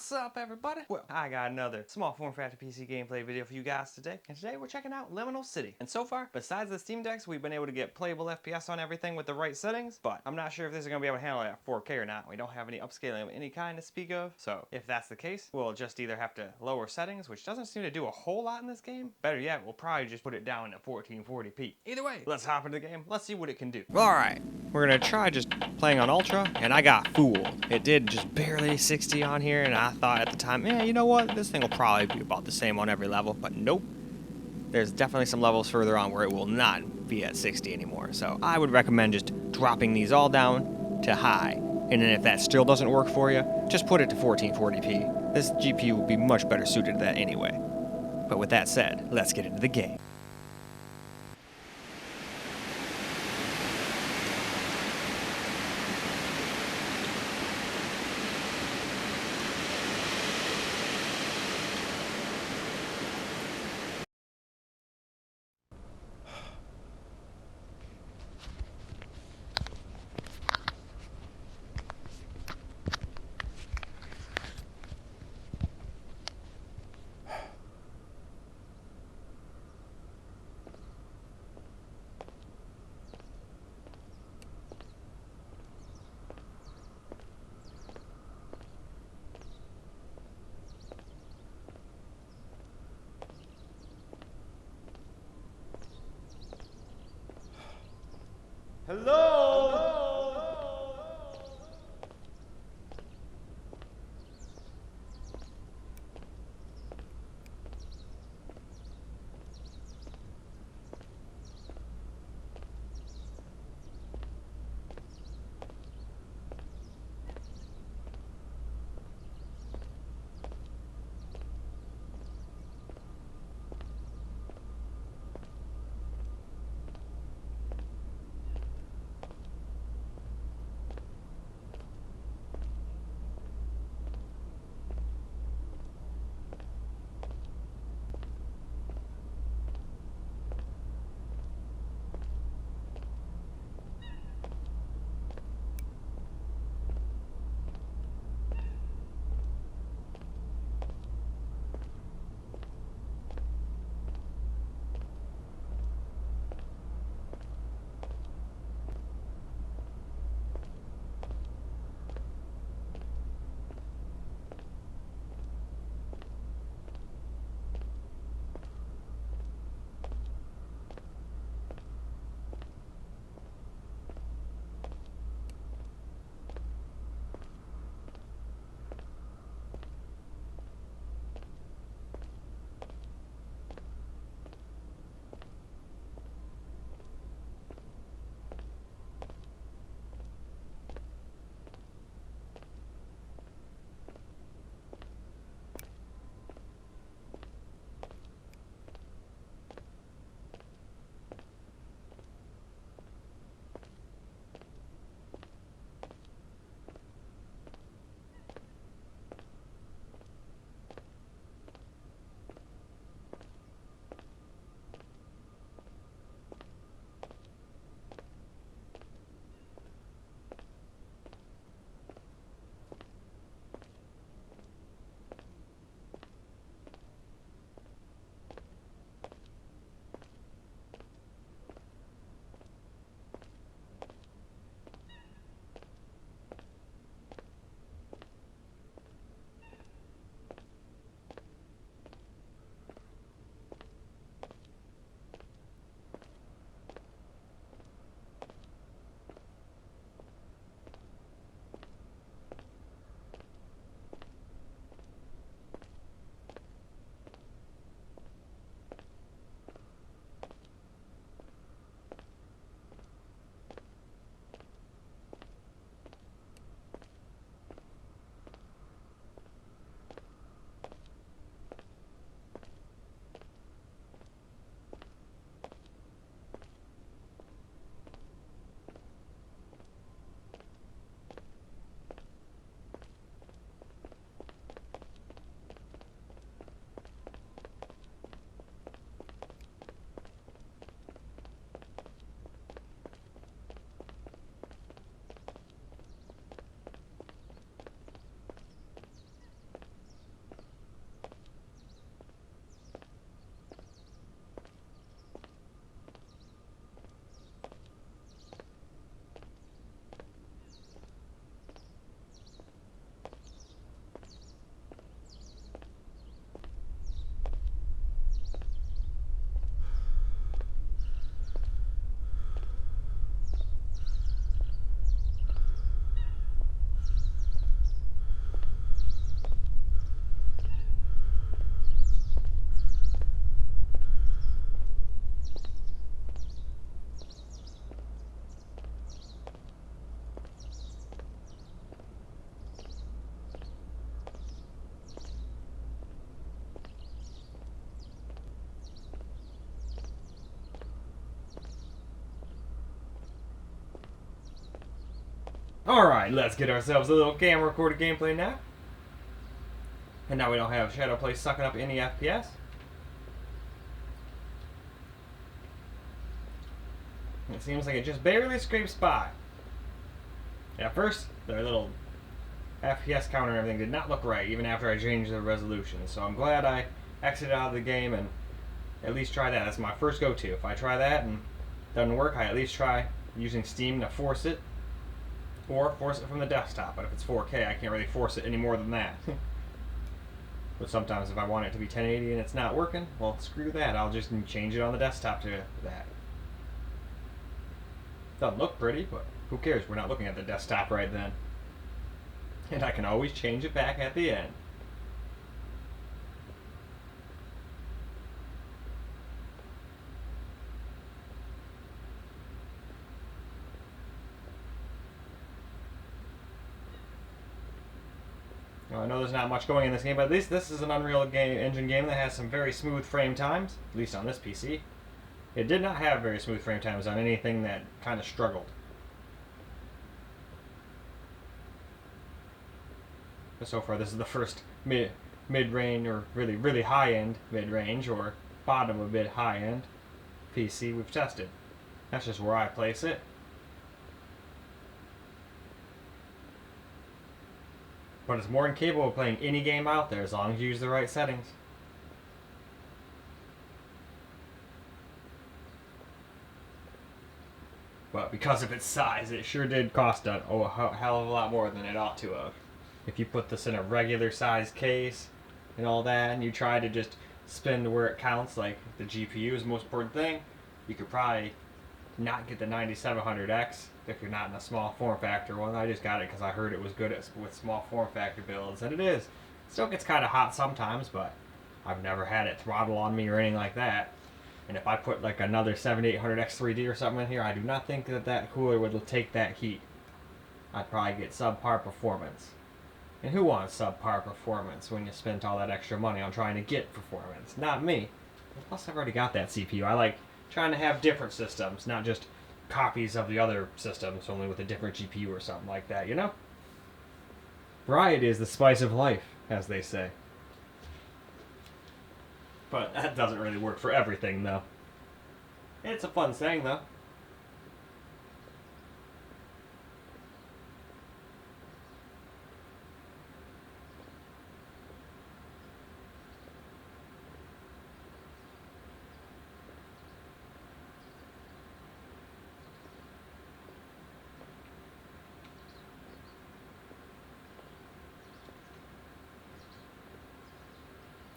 What's up, everybody? Well, I got another small form factor PC gameplay video for you guys today, and today we're checking out Liminal City. And so far, besides the Steam Decks, we've been able to get playable FPS on everything with the right settings, but I'm not sure if this is going to be able to handle it at 4K or not. We don't have any upscaling of any kind to speak of, so if that's the case, we'll just either have to lower settings, which doesn't seem to do a whole lot in this game. Better yet, we'll probably just put it down to 1440p. Either way, let's hop into the game. Let's see what it can do. Alright, we're going to try just playing on Ultra, and I got fooled. It did just barely 60 on here, and I thought at the time, yeah, you know what, this thing will probably be about the same on every level, but nope. There's definitely some levels further on where it will not be at 60 anymore, so I would recommend just dropping these all down to high, and then if that still doesn't work for you, just put it to 1440p. This GPU will be much better suited to that anyway. But with that said, let's get into the game. Alright, let's get ourselves a little camera recorded gameplay now. And now we don't have Shadow Play sucking up any FPS. It seems like it just barely scrapes by. At first, their little FPS counter and everything did not look right, even after I changed the resolution. So I'm glad I exited out of the game and at least try that. That's my first go-to. If I try that and it doesn't work, I at least try using Steam to force it. Or force it from the desktop. But if it's 4K, I can't really force it any more than that. But sometimes if I want it to be 1080 and it's not working, well, screw that. I'll just change it on the desktop to that. Doesn't look pretty, but who cares? We're not looking at the desktop right then. And I can always change it back at the end. Now, I know there's not much going in this game, but at least this is an Unreal Engine game that has some very smooth frame times, at least on this PC. It did not have very smooth frame times on anything that kind of struggled. But so far, this is the first mid-range, or really high-end mid-range, or bottom of mid-high-end PC we've tested. That's just where I place it. But it's more than capable of playing any game out there as long as you use the right settings. But because of its size, it sure did cost a hell of a lot more than it ought to have. If you put this in a regular size case and all that, and you try to just spin to where it counts, like the GPU is the most important thing, you could probably not get the 9700X if you're not in a small form factor one. I just got it because I heard it was good with small form factor builds, and it is. It still gets kind of hot sometimes, but I've never had it throttle on me or anything like that. And if I put like another 7800X 3D or something in here, I do not think that that cooler would take that heat. I'd probably get subpar performance. And who wants subpar performance when you spent all that extra money on trying to get performance? Not me. Plus, I've already got that CPU. I like trying to have different systems, not just copies of the other systems, only with a different GPU or something like that, you know? Variety is the spice of life, as they say. But that doesn't really work for everything, though. It's a fun saying, though.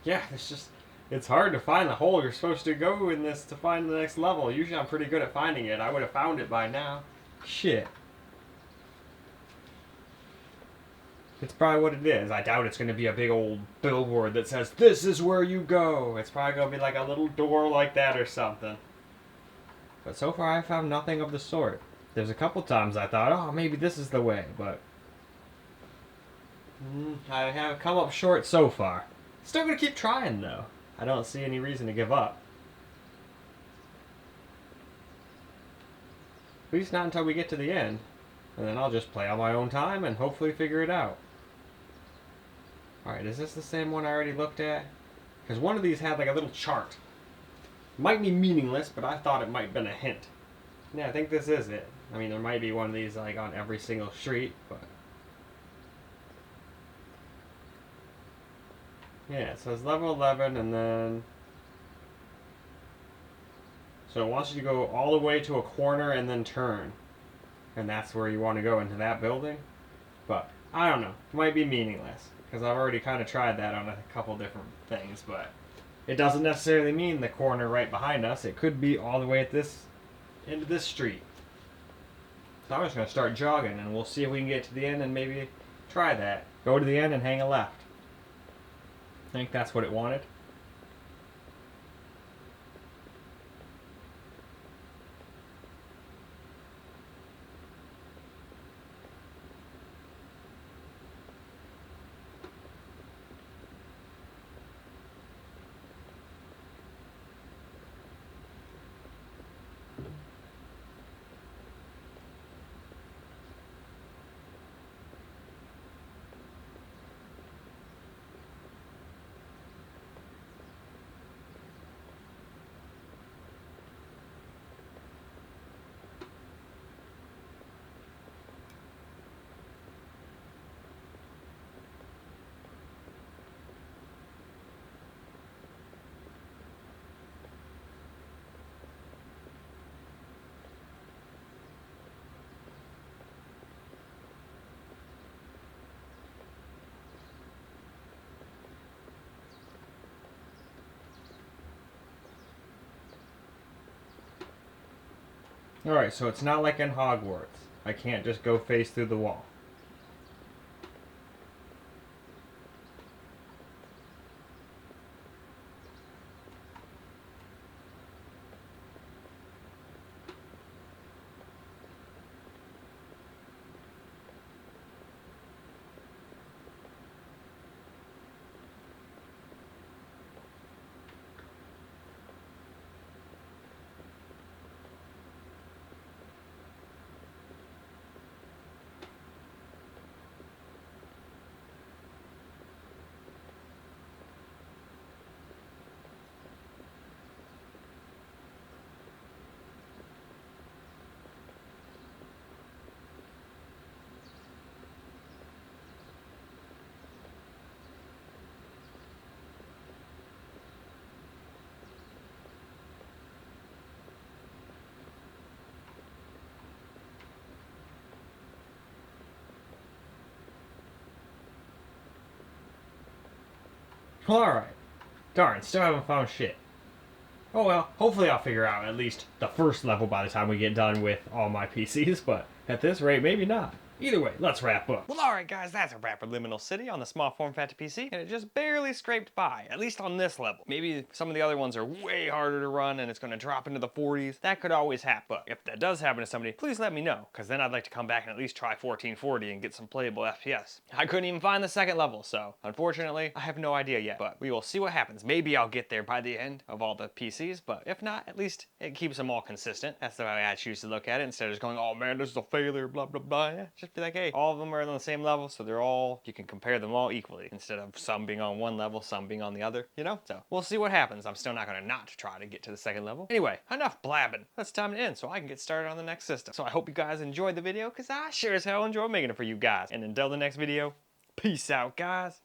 Yeah, it's hard to find the hole you're supposed to go in this to find the next level. Usually I'm pretty good at finding it. I would have found it by now. Shit. It's probably what it is. I doubt it's going to be a big old billboard that says, "This is where you go." It's probably going to be like a little door like that or something. But so far I found nothing of the sort. There's a couple times I thought, oh, maybe this is the way, but I have come up short so far. Still gonna keep trying though. I don't see any reason to give up. At least not until we get to the end. And then I'll just play on my own time and hopefully figure it out. Alright, is this the same one I already looked at? Because one of these had like a little chart. Might be meaningless, but I thought it might have been a hint. Yeah, I think this is it. I mean, there might be one of these like on every single street, but yeah, it says level 11, and then so it wants you to go all the way to a corner and then turn, and that's where you want to go, into that building. But I don't know, it might be meaningless because I've already kind of tried that on a couple different things, but it doesn't necessarily mean the corner right behind us. It could be all the way at this into this street. So I'm just going to start jogging, and we'll see if we can get to the end and maybe try that. Go to the end and hang a left. I think that's what it wanted. Alright, so it's not like in Hogwarts. I can't just go face through the wall. Alright. Darn, still haven't found shit. Oh well, hopefully I'll figure out at least the first level by the time we get done with all my PCs, but at this rate, maybe not. Either way, let's wrap up. Well, alright guys, that's a wrap with Liminal City on the small form factor PC, and it just barely scraped by, at least on this level. Maybe some of the other ones are way harder to run and it's going to drop into the 40s. That could always happen, but if that does happen to somebody, please let me know, because then I'd like to come back and at least try 1440 and get some playable FPS. I couldn't even find the second level, so unfortunately, I have no idea yet, but we will see what happens. Maybe I'll get there by the end of all the PCs, but if not, at least it keeps them all consistent. That's the way I choose to look at it, instead of just going, oh man, this is a failure, blah, blah, blah. Yeah, just be like, hey, all of them are on the same level, so they're all, you can compare them all equally, instead of some being on one level, some being on the other, you know? So we'll see what happens. I'm still not gonna not try to get to the second level. Anyway, enough blabbing. It's time to end so I can get started on the next system. So I hope you guys enjoyed the video, because I sure as hell enjoy making it for you guys. And until the next video, peace out, guys.